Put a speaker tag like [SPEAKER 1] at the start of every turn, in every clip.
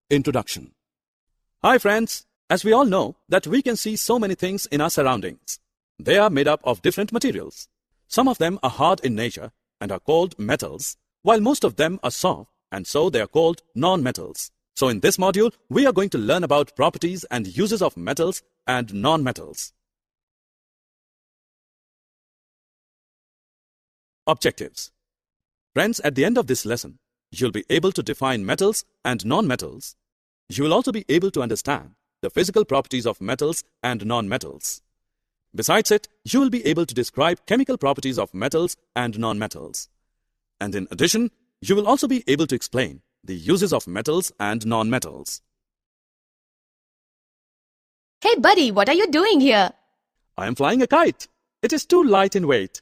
[SPEAKER 1] Introduction. Hi friends, as we all know that we can see so many things in our surroundings. They are made up of different materials. Some of them are hard in nature and are called metals, while most of them are soft and so they are called non-metals. So in this module, we are going to learn about properties and uses of metals and non-metals. Objectives. Friends, at the end of this lesson, you'll be able to define metals and non-metals. You will also be able to understand the physical properties of metals and non-metals. Besides it, you will be able to describe chemical properties of metals and non-metals. And in addition, you will also be able to explain the uses of metals and non-metals.
[SPEAKER 2] Hey buddy, what are you doing here?
[SPEAKER 1] I am flying a kite. It is too light in weight.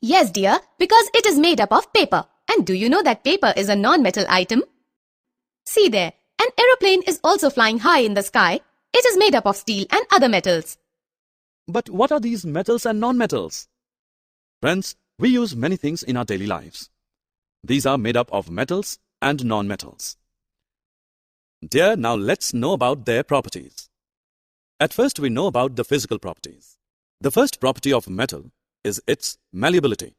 [SPEAKER 2] Yes dear, because it is made up of paper. And do you know that paper is a non-metal item? See there, an aeroplane is also flying high in the sky. It is made up of steel and other metals.
[SPEAKER 1] But what are these metals and non-metals? Friends, we use many things in our daily lives. These are made up of metals and non-metals. Dear, now let's know about their properties. At first, we know about the physical properties. The first property of metal is its malleability.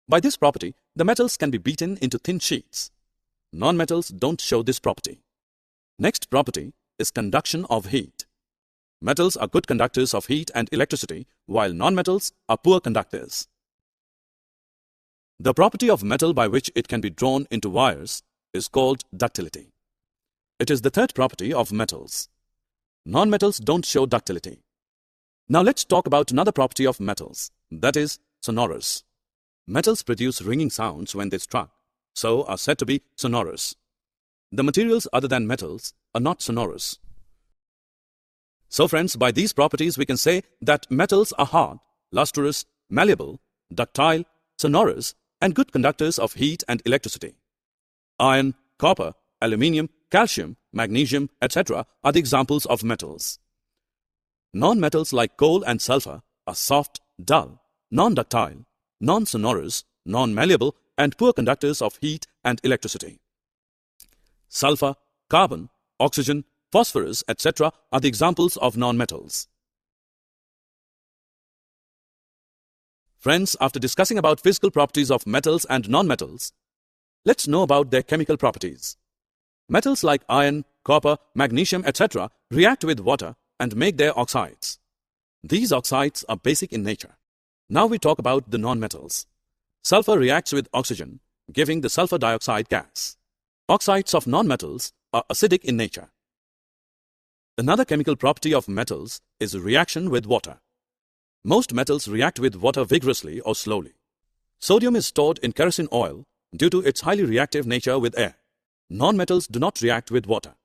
[SPEAKER 1] By this property, the metals can be beaten into thin sheets. Non-metals don't show this property. Next property is conduction of heat. Metals are good conductors of heat and electricity, while non-metals are poor conductors. The property of metal by which it can be drawn into wires is called ductility. It is the third property of metals. Non-metals don't show ductility. Now let's talk about another property of metals, that is sonorous. Metals produce ringing sounds when they struck, so are said to be sonorous. The materials other than metals are not sonorous. So friends, by these properties we can say that metals are hard, lustrous, malleable, ductile, sonorous, and good conductors of heat and electricity. Iron, copper, aluminium, calcium, magnesium, etc. are the examples of metals. Non-metals like coal and sulfur are soft, dull, non-ductile, non-sonorous, non-malleable, and poor conductors of heat and electricity. Sulfur, carbon, oxygen, phosphorus, etc. are the examples of non-metals. Friends, after discussing about physical properties of metals and non-metals, let's know about their chemical properties. Metals like iron, copper, magnesium, etc. react with water and make their oxides. These oxides are basic in nature. Now we talk about the non-metals. Sulfur reacts with oxygen, giving the sulfur dioxide gas. Oxides of non-metals are acidic in nature. Another chemical property of metals is reaction with water. Most metals react with water vigorously or slowly. Sodium is stored in kerosene oil due to its highly reactive nature with air. Non-metals do not react with water.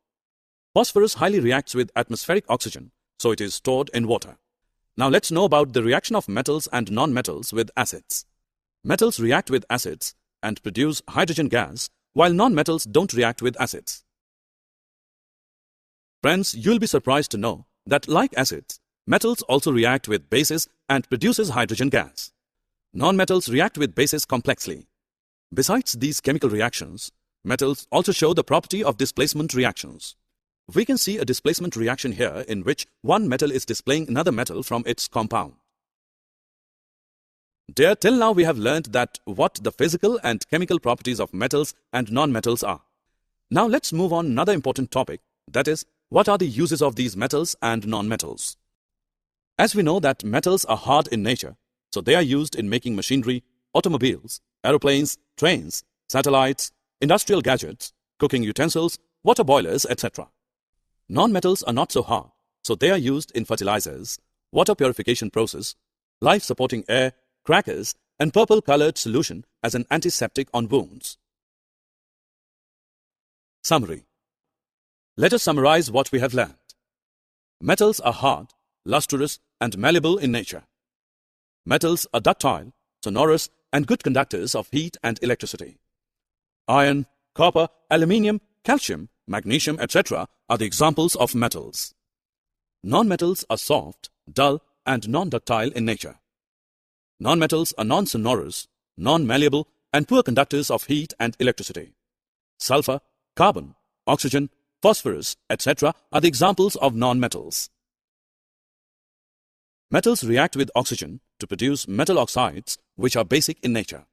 [SPEAKER 1] Phosphorus highly reacts with atmospheric oxygen, so it is stored in water. Now let's know about the reaction of metals and non-metals with acids. Metals react with acids and produce hydrogen gas, while non-metals don't react with acids. Friends, you'll be surprised to know that like acids, metals also react with bases and produces hydrogen gas. Non-metals react with bases complexly. Besides these chemical reactions, metals also show the property of displacement reactions. We can see a displacement reaction here in which one metal is displaying another metal from its compound. Dear, till now we have learned that what the physical and chemical properties of metals and non-metals are. Now let's move on another important topic, that is, what are the uses of these metals and non-metals? As we know that metals are hard in nature, so they are used in making machinery, automobiles, aeroplanes, trains, satellites, industrial gadgets, cooking utensils, water boilers, etc. Non-metals are not so hard, so they are used in fertilizers, water purification process, life-supporting air, crackers, and purple-colored solution as an antiseptic on wounds. Summary. Let us summarize what we have learned. Metals are hard, lustrous, and malleable in nature. Metals are ductile, sonorous, and good conductors of heat and electricity. Iron, copper, aluminium, calcium, magnesium, etc. are the examples of metals. Non-metals are soft, dull, and non-ductile in nature. Non-metals are non-sonorous, non-malleable, and poor conductors of heat and electricity. Sulfur, carbon, oxygen, phosphorus, etc. are the examples of non-metals. Metals react with oxygen to produce metal oxides, which are basic in nature.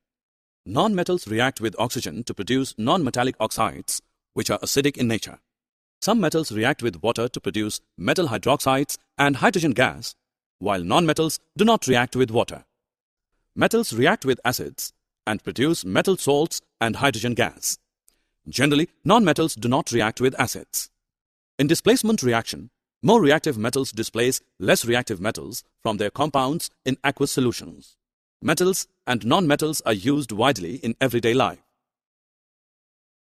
[SPEAKER 1] Non-metals react with oxygen to produce non-metallic oxides, which are acidic in nature. Some metals react with water to produce metal hydroxides and hydrogen gas, while non-metals do not react with water. Metals react with acids and produce metal salts and hydrogen gas. Generally, non-metals do not react with acids. In displacement reaction, more reactive metals displace less reactive metals from their compounds in aqueous solutions. Metals and non-metals are used widely in everyday life.